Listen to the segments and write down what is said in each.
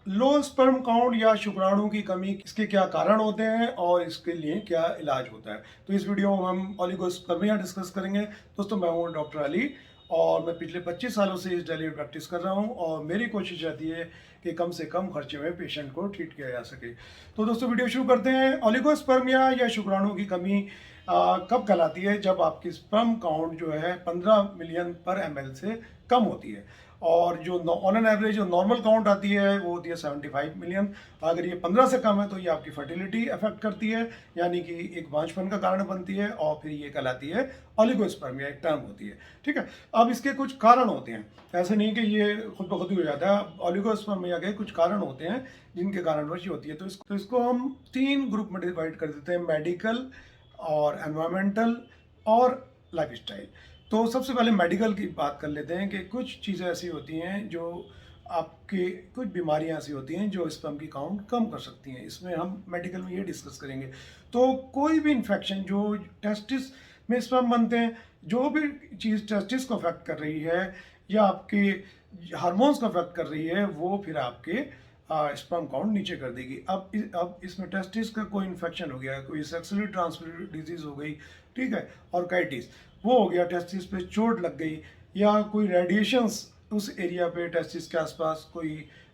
Low sperm count या शुक्राणु की कमी, इसके क्या कारण होते हैं और इसके लिए क्या इलाज होता है। तो इस वीडियो में हम ओलिगोस्पर्मिया डिस्कस करेंगे। दोस्तों, मैं हूं डॉक्टर अली और मैं पिछले 25 सालों से इस दिल्ली में प्रैक्टिस कर रहा हूं और मेरी कोशिश रहती है कि कम से कम खर्चे में पेशेंट को ट्रीट किया जा सके। तो दोस्तों, वीडियो शुरू करते हैं। ओलिगोस्पर्मिया या शुक्राणु की कमी कब कहलाती है? जब आपकी स्पर्म काउंट जो है 15 मिलियन पर ml से कम होती है और जो ऑन एन एवरेज जो नॉर्मल काउंट आती है वो होती है 75 मिलियन। अगर ये 15 से कम है तो ये आपकी फर्टिलिटी अफेक्ट करती है, यानी कि एक बांझपन का कारण बनती है और फिर ये कहलाती है ओलिगोस्पर्मिया, एक टर्म होती है। ठीक है, अब इसके कुछ कारण होते हैं, ऐसे नहीं कि ये खुद ब खुद ही हो जाता है। ओलिगोस्पर्मिया के कुछ कारण होते हैं जिनके कारणवश होती है। तो इसको हम 3 ग्रुप में डिवाइड कर देते हैं, मेडिकल और एनवायरमेंटल और लाइफ स्टाइल। तो सबसे पहले मेडिकल की बात कर लेते हैं कि कुछ चीज़ें ऐसी होती हैं जो आपके, कुछ बीमारियां ऐसी होती हैं जो स्पर्म की काउंट कम कर सकती हैं। इसमें हम मेडिकल में ये डिस्कस करेंगे। तो कोई भी इन्फेक्शन जो टेस्टिस में स्पर्म बनते हैं, जो भी चीज़ टेस्टिस को अफेक्ट कर रही है या आपके हार्मोन्स को अफेक्ट कर रही है, वो फिर आपके स्पर्म काउंट नीचे कर देगी। अब इसमें टेस्टिस का कोई इन्फेक्शन हो गया, कोई सेक्सुअली ट्रांसमिटेड डिजीज हो गई, ठीक है, और काइटिस वो हो गया, टेस्टिस पे चोट लग गई, या कोई रेडिएशंस उस एरिया पे टेस्टिस के आसपास कोई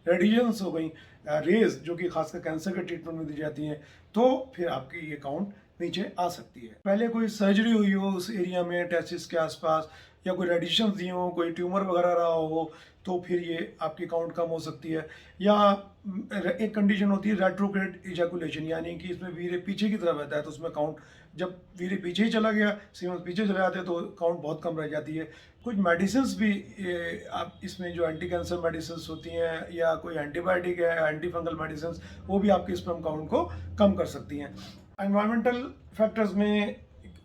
रेडिएशंस हो गई, रेज जो कि खासकर कैंसर के ट्रीटमेंट में दी जाती हैं, तो फिर आपकी ये काउंट नीचे आ सकती है। पहले कोई सर्जरी हुई हो उस एरिया में टेस्टिस के आसपास, या कोई रेडिएशन दिए हो, कोई ट्यूमर वगैरह रहा हो, तो फिर ये आपकी काउंट कम हो सकती है। या एक कंडीशन होती है रेट्रोग्रेड इजैकुलेशन, यानी कि इसमें वीर्य पीछे की तरफ रहता है, तो उसमें काउंट, जब वीर्य पीछे ही चला गया, सीमन पीछे चले जाते हैं, तो काउंट बहुत कम रह जाती है। कुछ मेडिसिन भी आप इसमें जो एंटी कैंसर मेडिसिन होती हैं या कोई एंटीबायोटिक है, एंटी फंगल मेडिसिन, वो भी आपके स्पर्म काउंट को कम कर सकती हैं। एनवायरमेंटल फैक्टर्स में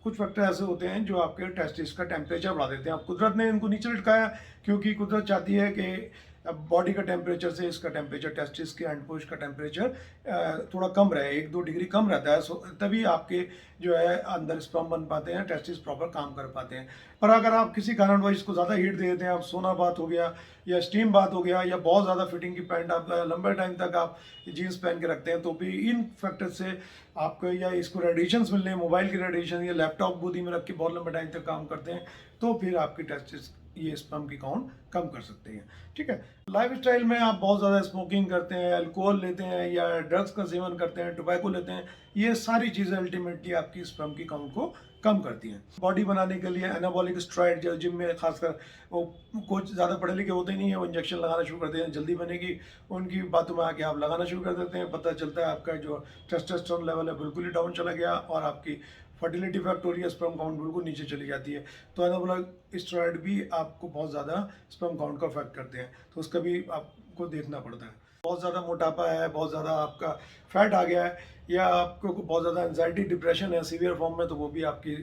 कुछ फैक्टर ऐसे होते हैं जो आपके टेस्टिस का टेम्परेचर बढ़ा देते हैं। अब कुदरत ने इनको नीचे लटकाया क्योंकि कुदरत चाहती है कि बॉडी का टेम्परेचर से इसका टेम्परेचर, टेस्टिस के अंडकोश का टेम्परेचर थोड़ा कम रहे, 1-2 डिग्री कम रहता है, तभी आपके जो है अंदर स्पर्म बन पाते हैं, टेस्टिस प्रॉपर काम कर पाते हैं। पर अगर आप किसी कारणवश इसको ज़्यादा हीट दे देते हैं, आप सोना बात हो गया या स्टीम बात हो गया, या बहुत ज़्यादा फिटिंग की पैंट आप लंबे टाइम तक आप जीन्स पहन के रखते हैं, तो भी इन फैक्टर से आपको, या इसको रेडिएशंस मिलने हैं, मोबाइल की रेडिएशन या लैपटॉप गोदी में रख के बहुत लंबे टाइम तक काम करते हैं, तो फिर आपकी टेस्टिस ये स्पर्म की काउंट कम कर सकते हैं। ठीक है, लाइफ स्टाइल में आप बहुत ज़्यादा स्मोकिंग करते हैं, अल्कोहल लेते हैं या ड्रग्स का सेवन करते हैं, टोबैको लेते हैं, ये सारी चीज़ें अल्टीमेटली आपकी स्पर्म की काउंट को कम करती हैं। बॉडी बनाने के लिए एनाबॉलिक स्टेरॉइड, जो जिम में खासकर वो कुछ ज़्यादा पढ़े लिखे होते नहीं है, वो इंजेक्शन लगाना शुरू कर देते हैं, जल्दी बनेगी, उनकी बातों में आके आप लगाना शुरू कर देते हैं। पता चलता है आपका जो टेस्टोस्टेरोन लेवल है बिल्कुल ही डाउन चला गया और आपकी फर्टिलिटी इफेक्ट हो रही है, स्पर्म काउंट बिल्कुल नीचे चली जाती है। तो एनाबॉलिक स्टेरॉइड भी आपको बहुत ज़्यादा स्पर्म काउंट को अफेक्ट करते हैं, तो उसका भी आपको देखना पड़ता है। बहुत ज़्यादा मोटापा है, बहुत ज़्यादा आपका फैट आ गया है, या आपको बहुत ज़्यादा एंजाइटी डिप्रेशन है सीवियर फॉर्म में, तो वो भी आपकी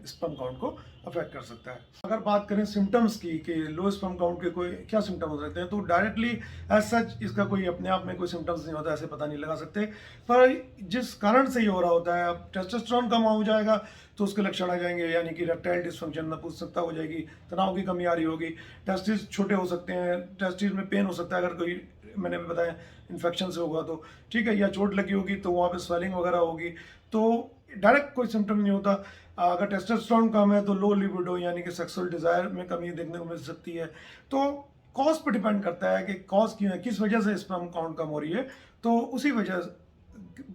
स्पर्म काउंट को अफेक्ट कर सकता है। अगर बात करें सिम्टम्स की कि लो स्पर्म काउंट के कोई क्या सिम्टम हो सकते हैं, तो डायरेक्टली एज सच इसका कोई अपने आप में कोई सिम्टम्स नहीं होता, ऐसे पता नहीं लगा सकते। पर जिस कारण से ये हो रहा होता है, अब टेस्टोस्टेरोन कम हो जाएगा तो उसके लक्षण आ जाएंगे, यानी कि इरेक्टाइल डिसफंक्शन, नपुंसकता हो जाएगी, तनाव की कमी आ रही होगी, टेस्टिस छोटे हो सकते हैं, टेस्टिस में पेन हो सकता है अगर कोई, मैंने भी बताया, इन्फेक्शन से होगा तो, ठीक है, या चोट लगी होगी तो वहाँ पे स्वेलिंग वगैरह होगी। तो डायरेक्ट कोई सिम्टम नहीं होता। अगर टेस्टोस्टेरोन कम है तो लो लिबिडो, यानी कि सेक्सुअल डिज़ायर में कमी देखने को मिल सकती है। तो कॉज पर डिपेंड करता है कि कॉज क्यों है, किस वजह से स्पर्म काउंट कम हो रही है, तो उसी वजह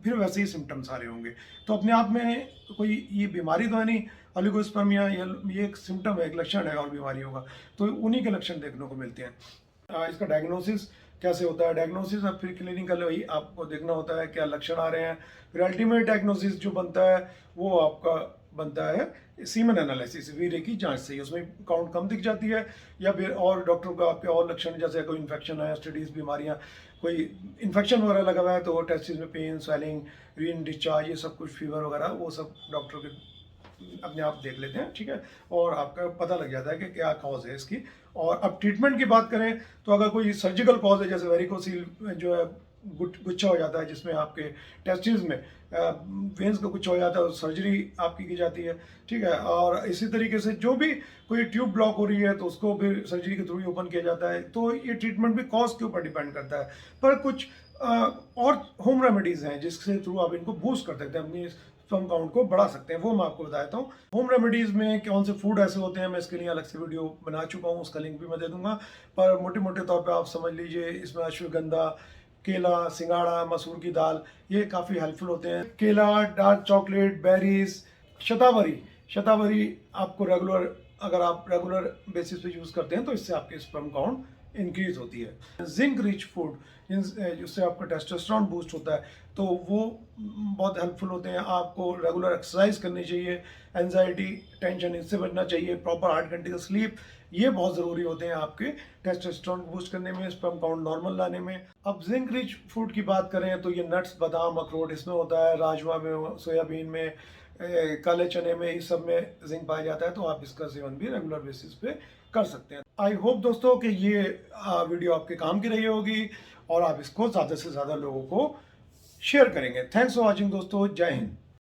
फिर वैसे ही सिम्टम्स आ रहे होंगे। तो अपने आप में कोई ये बीमारी तो है नहीं, ओलिगोस्पर्मिया ये एक सिम्टम है, एक लक्षण है और बीमारियों का, तो उन्हीं के लक्षण देखने को मिलते हैं। इसका डायग्नोसिस कैसे होता है? डायग्नोसिस अब फिर क्लिनिकल वही आपको देखना होता है क्या लक्षण आ रहे हैं। फिर अल्टीमेट डायग्नोसिस जो बनता है वो आपका बनता है सीमन एनालिसिस, वीर्य की जांच से ही, उसमें काउंट कम दिख जाती है, या फिर और डॉक्टर को आपके और लक्षण, जैसे कोई इन्फेक्शन है, स्टडीज बीमारियां, कोई इन्फेक्शन वगैरह लगा हुआ है तो टेस्टिस में पेन, स्वेलिंग, यूरिन डिस्चार्ज, ये सब कुछ, फीवर वगैरह, वो सब डॉक्टर के अपने आप देख लेते हैं। ठीक है, और आपका पता लग जाता है कि क्या कॉज है इसकी। और अब ट्रीटमेंट की बात करें तो अगर कोई सर्जिकल कॉज है, जैसे वेरिकोसील जो है गुच्छा हो जाता है जिसमें आपके टेस्टिस में वेंस का गुच्छा हो जाता है, सर्जरी आपकी की जाती है, ठीक है। और इसी तरीके से जो भी कोई ट्यूब ब्लॉक हो रही है तो उसको भी सर्जरी के थ्रू ही ओपन किया जाता है। तो ये ट्रीटमेंट भी कॉस्ट के ऊपर डिपेंड करता है, पर कुछ और होम रेमेडीज़ हैं जिसके थ्रू आप इनको बूस्ट कर सकते हैं, अपनी स्पर्म काउंट को बढ़ा सकते हैं, वो मैं आपको बता देता हूँ। होम रेमेडीज़ में कौन से फूड ऐसे होते हैं, मैं इसके लिए अलग से वीडियो बना चुका हूँ, उसका लिंक भी मैं दे दूंगा। पर मोटे मोटे तौर पे आप समझ लीजिए, इसमें अश्वगंधा, केला, सिंगाड़ा, मसूर की दाल, ये काफ़ी हेल्पफुल होते हैं। केला, डार्क चॉकलेट, बेरीज, शतावरी। शतावरी आपको रेगुलर, अगर आप रेगुलर बेसिस पे यूज़ करते हैं तो इससे आपकी स्पर्म काउंट इंक्रीज होती है। जिंक रिच फूड, जिससे आपका टेस्टोस्टेरोन बूस्ट होता है, तो वो बहुत हेल्पफुल होते हैं। आपको रेगुलर एक्सरसाइज करनी चाहिए, एंजाइटी, टेंशन, इससे बचना चाहिए। प्रॉपर 8 घंटे का स्लीप, ये बहुत ज़रूरी होते हैं आपके टेस्टोस्टेरोन बूस्ट करने में, स्पर्म काउंट नॉर्मल लाने में। अब जिंक रिच फूड की बात करें तो ये नट्स, बादाम, अखरोट, इसमें होता है, राजमा में, सोयाबीन में, काले चने में, इस सब में जिंक पाया जाता है। तो आप इसका सेवन भी रेगुलर बेसिस पे कर सकते हैं। आई होप दोस्तों कि ये वीडियो आपके काम की रही होगी और आप इसको ज़्यादा से ज़्यादा लोगों को शेयर करेंगे। थैंक्स फॉर वॉचिंग दोस्तों, जय हिंद।